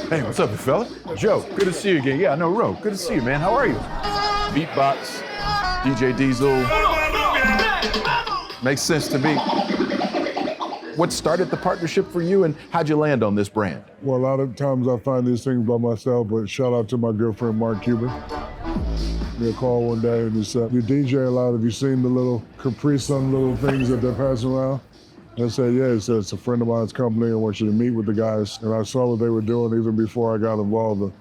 Hey, what's up, fella? Joe, good to see you again. Yeah, I know, Ro. Good to see you, man. How are you? Beatbox, DJ Diesel. Makes sense to me. What started the partnership for you, and how'd you land on this brand? Well, a lot of times I find these things by myself, but shout out to my good friend Mark Cuban. He called one day and he said, "You DJ a lot. Have you seen the little Capri Sun little things that they're passing around?" I said, "Yeah." He said, "It's a friend of mine's company. I want you to meet with the guys." And I saw what they were doing even before I got involved.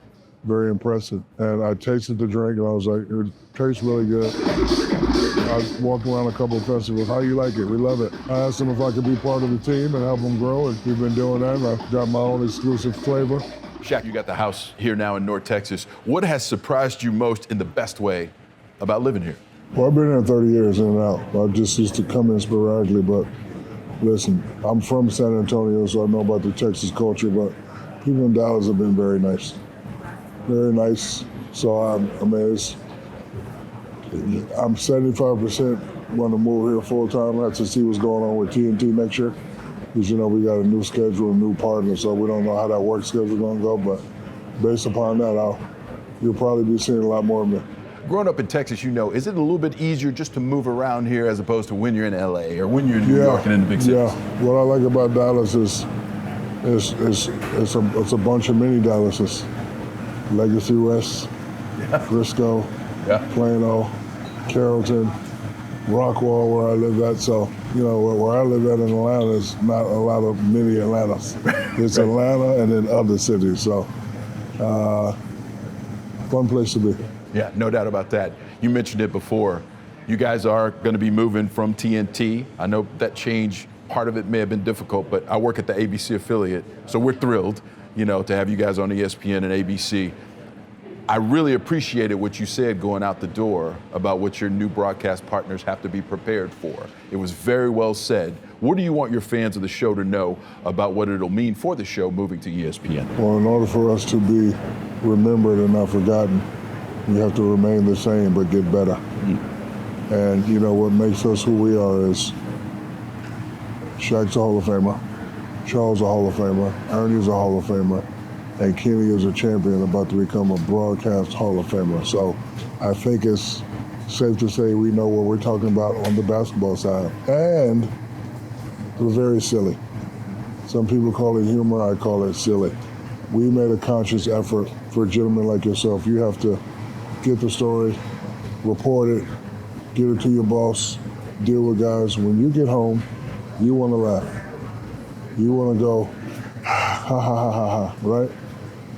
Very impressive. And I tasted the drink and I was like, it tastes really good. I walked around a couple of festivals. How you like it? We love it. I asked them if I could be part of the team and help them grow, and we've been doing that. And I've got my own exclusive flavor. Shaq, you got the house here now in North Texas. What has surprised you most in the best way about living here? Well, I've been here 30 years in and out. I just used to come in sporadically, but listen, I'm from San Antonio, so I know about the Texas culture, but people in Dallas have been very nice. Very nice. So I'm 75% want to move here full time. I have to see what's going on with TNT next year. Because, you know, we got a new schedule, a new partner, so we don't know how that work schedule is going to go. But based upon that, you'll probably be seeing a lot more of me. Growing up in Texas, you know, is it a little bit easier just to move around here as opposed to when you're in LA or when you're in New York and in the big cities? Yeah. What I like about Dallas is it's a bunch of mini Dallases. Legacy West, Frisco, Plano, Carrollton, Rockwall, where I live at. So, you know, where I live at in Atlanta is not a lot of mini Atlantas. It's Atlanta and then other cities. So, fun place to be. Yeah, no doubt about that. You mentioned it before. You guys are going to be moving from TNT. I know that change, part of it may have been difficult, but I work at the ABC affiliate, so we're thrilled, you know, to have you guys on ESPN and ABC. I really appreciated what you said going out the door about what your new broadcast partners have to be prepared for. It was very well said. What do you want your fans of the show to know about what it'll mean for the show moving to ESPN? Well, in order for us to be remembered and not forgotten, we have to remain the same but get better. And, you know, what makes us who we are is Shaq's a Hall of Famer, Charles a Hall of Famer, Ernie's a Hall of Famer, and Kenny is a champion about to become a broadcast Hall of Famer. So I think it's safe to say we know what we're talking about on the basketball side. And we're very silly. Some people call it humor, I call it silly. We made a conscious effort for gentlemen like yourself. You have to get the story, report it, get it to your boss, deal with guys. When you get home, you want to laugh. You want to go, ha, ha, ha, ha, ha, right?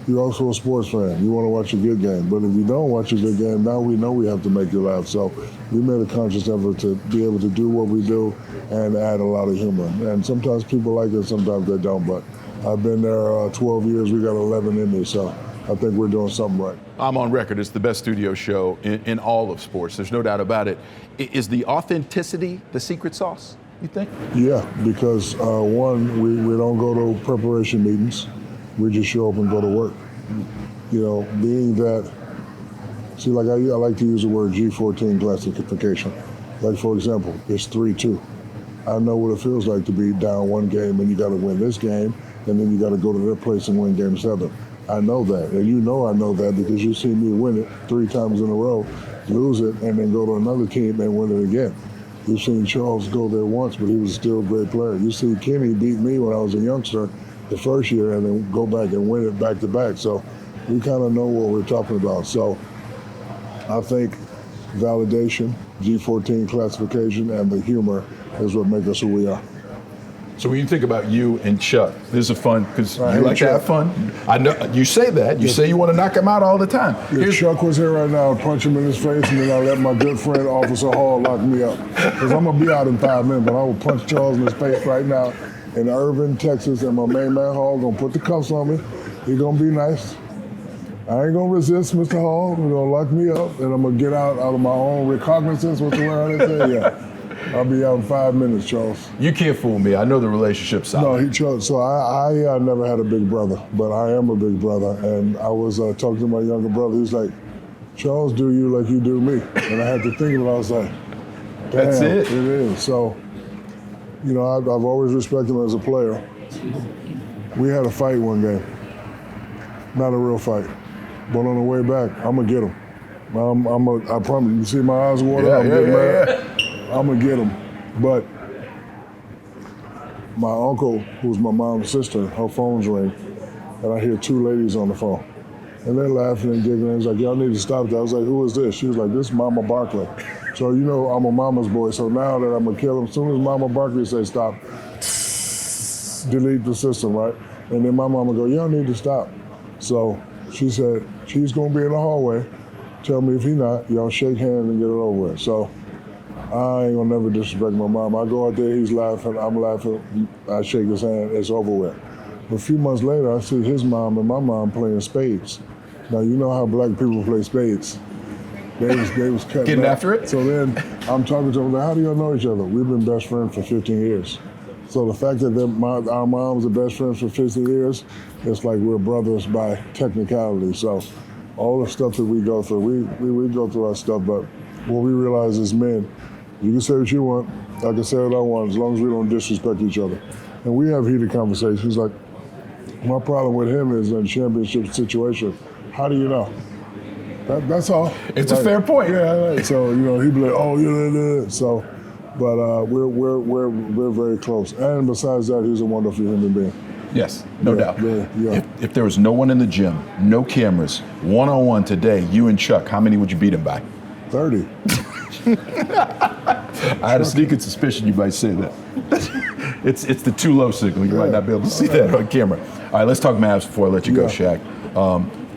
You're also a sports fan. You want to watch a good game. But if you don't watch a good game, now we know we have to make you laugh. So we made a conscious effort to be able to do what we do and add a lot of humor. And sometimes people like it, sometimes they don't. But I've been there 12 years. We got 11 in me, so I think we're doing something right. I'm on record. It's the best studio show in all of sports. There's no doubt about it. Is the authenticity the secret sauce, you think? Yeah, because one, we don't go to preparation meetings. We just show up and go to work. You know, being that, see, like I like to use the word G14 classification. Like, for example, it's 3-2. I know what it feels like to be down one game and you got to win this game, and then you got to go to their place and win game 7. I know that, and you know I know that because you've seen me win it 3 times in a row, lose it, and then go to another team and win it again. You've seen Charles go there once, but he was still a great player. You see Kenny beat me when I was a youngster the first year and then go back and win it back to back. So we kind of know what we're talking about. So I think validation, G14 classification, and the humor is what make us who we are. So when you think about you and Chuck, this is fun because you like to have fun. I know you say that. You say you want to knock him out all the time. If Chuck was here right now, I'd punch him in his face, and then I'll let my good friend Officer Hall lock me up. Because I'm going to be out in 5 minutes, but I will punch Charles in his face right now in Irving, Texas, and my main man Hall going to put the cuffs on me. He's going to be nice. I ain't going to resist Mr. Hall. He's going to lock me up, and I'm going to get out of my own recognizance. What's the word they say? Yeah. I'll be out in 5 minutes, Charles. You can't fool me. I know the relationship's solid. No, so I never had a big brother, but I am a big brother. And I was talking to my younger brother. He was like, Charles, do you like you do me? And I had to think of it. I was like, damn, that's it. It is. So, you know, I've always respected him as a player. We had a fight one game. not a real fight. But on the way back, I'm gonna get him. I promise. You see my eyes watering? I'm getting mad. I'm gonna get him. But my uncle, who's my mom's sister, her phone's ring, and I hear two ladies on the phone. And they're laughing and giggling. It's like, y'all need to stop that. I was like, who is this? She was like, this is Mama Barkley. So you know I'm a mama's boy, so now that I'm gonna kill him, as soon as Mama Barkley says stop, delete the system, right? And then my mama go, y'all need to stop. So she said, she's gonna be in the hallway. Tell me if he not, y'all shake hands and get it over with. So I ain't gonna never disrespect my mom. I go out there, he's laughing, I'm laughing, I shake his hand, it's over with. But a few months later, I see his mom and my mom playing spades. Now, you know how black people play spades. They was cutting Getting up. after it? So then I'm talking to them, like, how do y'all know each other? We've been best friends for 15 years. So the fact that our moms are best friends for 15 years, it's like we're brothers by technicality. So all the stuff that we go through, we go through our stuff, but what we realize is men, you can say what you want, I can say what I want, as long as we don't disrespect each other. And we have heated conversations. Like, my problem with him is in a championship situation, how do you know? That's all. It's a fair point. Yeah, right. So, you know, he'd be like, oh, yeah. So, but we're very close. And besides that, he's a wonderful human being. Yes, no doubt. Yeah. If there was no one in the gym, no cameras, one-on-one today, you and Chuck, how many would you beat him by? 30. I had a sneaking suspicion you might say that. It's the too low signal. You might not be able to see that on camera. All right, let's talk Mavs before I let you go, Shaq.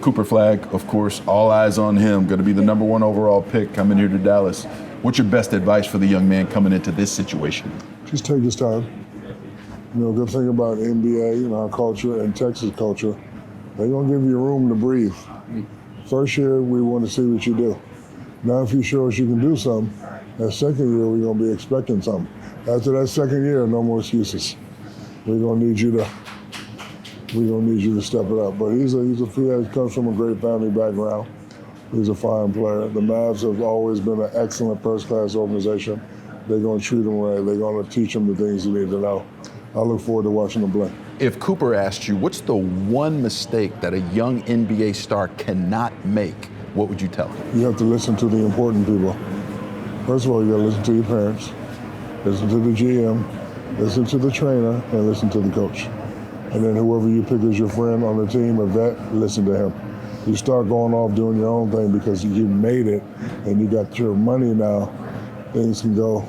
Cooper Flag, of course, all eyes on him, going to be the #1 overall pick coming here to Dallas. What's your best advice for the young man coming into this situation? Just take his time. You know, good thing about NBA and our culture and Texas culture, they're going to give you room to breathe. First year, we want to see what you do. Now, if you show us you can do something, that second year, we're going to be expecting something. After that second year, no more excuses. We're going to need you to step it up. But he comes from a great family background. He's a fine player. The Mavs have always been an excellent first-class organization. They're going to treat him right. They're going to teach him the things he needs to know. I look forward to watching him play. If Cooper asked you, what's the one mistake that a young NBA star cannot make, what would you tell him? You have to listen to the important people. First of all, you got to listen to your parents, listen to the GM, listen to the trainer, and listen to the coach. And then whoever you pick as your friend on the team, a vet, listen to him. You start going off doing your own thing because you made it and you got your money now, things can go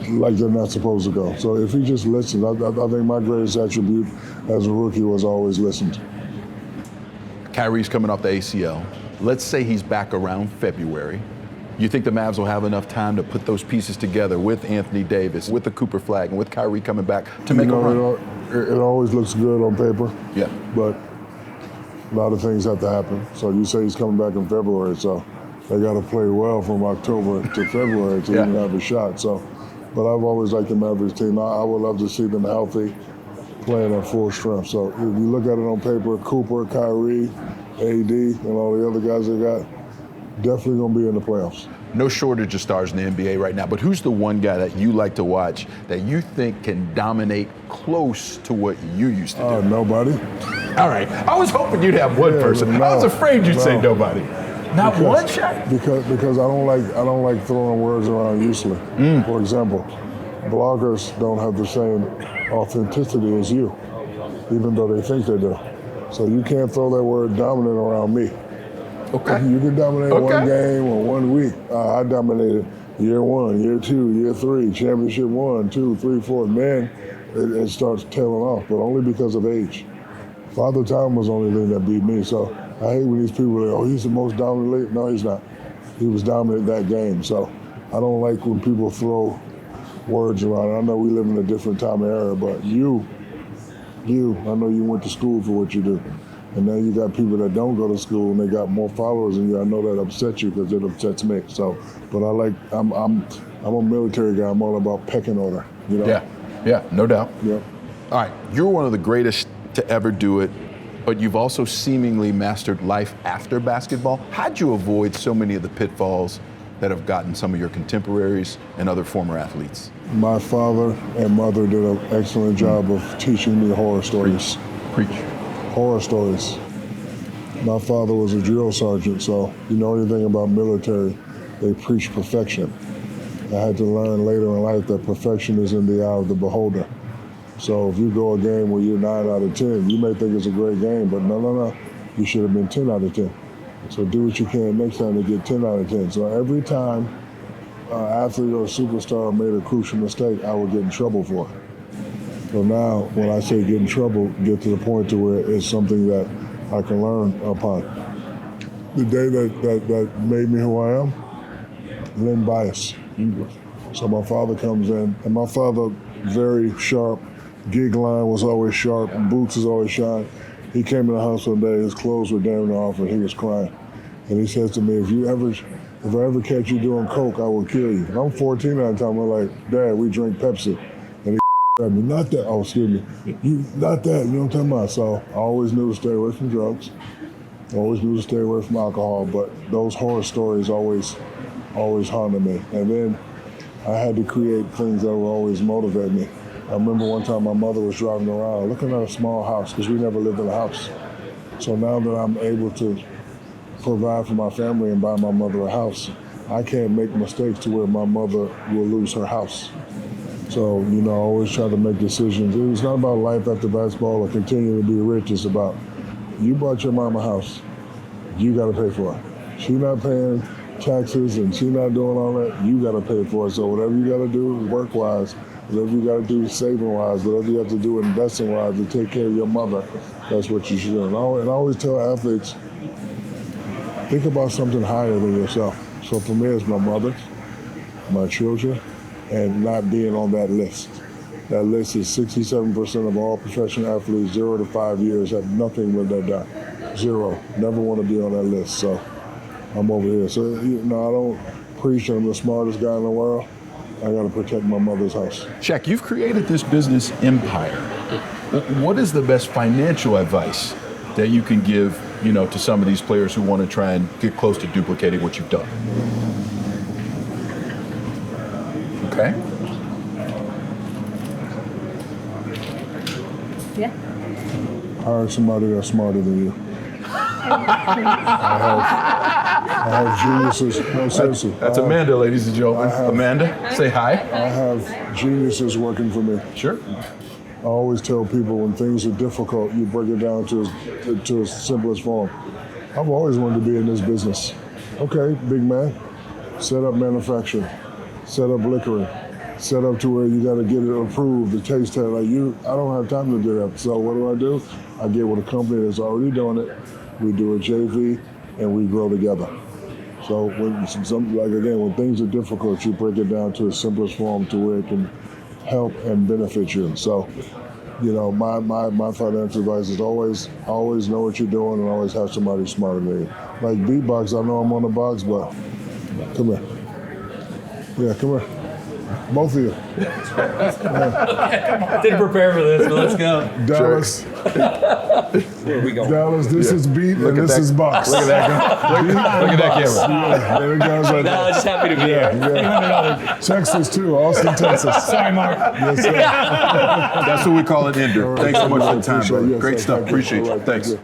like they're not supposed to go. So if he just listens, I think my greatest attribute as a rookie was always listened. Kyries coming off the ACL. Let's say he's back around February. You think the Mavs will have enough time to put those pieces together with Anthony Davis, with the Cooper Flag, and with Kyrie coming back to make a run? It always looks good on paper. Yeah. But a lot of things have to happen. So you say he's coming back in February, so they got to play well from October to February to even have a shot. So, but I've always liked the Mavericks team. I would love to see them healthy, playing at full strength. So if you look at it on paper, Cooper, Kyrie, AD, and all the other guys they got, definitely going to be in the playoffs. No shortage of stars in the NBA right now, but who's the one guy that you like to watch that you think can dominate close to what you used to do? Nobody. All right. I was hoping you'd have one person. I was afraid you'd say nobody. Not one shot? Because I don't like throwing words around uselessly. For example, bloggers don't have the same authenticity as you, even though they think they do. So you can't throw that word dominant around me. Okay. You can dominate one game or 1 week. I dominated year 1, year 2, year 3, championship 1, 2, 3, 4. Man, it starts tailing off, but only because of age. Father Time was the only thing that beat me. So I hate when these people are like, oh, he's the most dominant league. No, he's not. He was dominant that game. So I don't like when people throw words around. I know we live in a different time and era, but you, I know you went to school for what you do. And now you got people that don't go to school and they got more followers than you. I know that upsets you because it upsets me. So, but I'm a military guy. I'm all about pecking order. You know? Yeah, no doubt. Yeah. All right, you're one of the greatest to ever do it, but you've also seemingly mastered life after basketball. How'd you avoid so many of the pitfalls that have gotten some of your contemporaries and other former athletes? My father and mother did an excellent job of teaching me horror stories. Preach. Horror stories. My father was a drill sergeant, so you know anything about military, they preach perfection. I had to learn later in life that perfection is in the eye of the beholder. So if you go a game where you're 9 out of 10, you may think it's a great game, but no. You should have been 10 out of 10. So do what you can next time to get 10 out of 10. So every time an athlete or a superstar made a crucial mistake, I would get in trouble for it. So now when I say get in trouble, get to the point to where it's something that I can learn upon. The day that made me who I am, Lynn Bias. So my father comes in, and my father, very sharp, gig line was always sharp, boots was always shine. He came in the house one day, his clothes were damn near off, and he was crying. And he says to me, if I ever catch you doing coke, I will kill you. And I'm 14 at the time, I'm like, Dad, we drink Pepsi. And he at me, not that, oh, excuse me, not that, you know what I'm talking about? So I always knew to stay away from drugs. I always knew to stay away from alcohol, but those horror stories always haunted me. And then I had to create things that would always motivate me. I remember one time my mother was driving around looking at a small house because we never lived in a house. So now that I'm able to provide for my family and buy my mother a house, I can't make mistakes to where my mother will lose her house. So, I always try to make decisions. It's not about life after basketball or continuing to be rich. It's about, you bought your mama a house, you got to pay for it. She not paying taxes and she not doing all that, you got to pay for it. So whatever you got to do work-wise, whatever you got to do saving-wise, whatever you have to do investing-wise to take care of your mother, that's what you should do. And I always tell athletes, think about something higher than yourself. So for me, it's my mother, my children, and not being on that list. That list is 67% of all professional athletes, 0 to 5 years, have nothing when they're done. 0. Never want to be on that list. So I'm over here. So, I don't preach I'm the smartest guy in the world. I got to protect my mother's house. Shaq, you've created this business empire. What is the best financial advice that you can give, to some of these players who want to try and get close to duplicating what you've done? Okay. Yeah. Hire somebody that's smarter than you. I have geniuses. No, seriously. That's Amanda, ladies and gentlemen. Amanda, say hi. I have geniuses working for me. Sure. I always tell people when things are difficult, you break it down to its simplest form. I've always wanted to be in this business. Okay, big man, set up manufacturing, set up liquoring, set up to where you got to get it approved, the taste test. I don't have time to do that. So what do? I get with a company that's already doing it. We do a JV and we grow together. So when things are difficult, you break it down to its simplest form to where it can help and benefit you. So, my financial advice is always know what you're doing and always have somebody smarter than you. Like beatbox, I know I'm on the box, but come here. Yeah, come here. Both of you. Didn't prepare for this, but let's go. Dallas. Where are we going? Dallas, this is beat and this is box. Look at that. Look at that camera. Yeah, there it goes right No, there. I'm just happy to be here. Yeah. Texas too, Austin, Texas. Sorry, Mark. Yes, sir. That's what we call an ender. Thanks so much for the time, Appreciate it. brother. Yes, Great sir. stuff. Thank you. Appreciate All you. right, thank Thanks. you.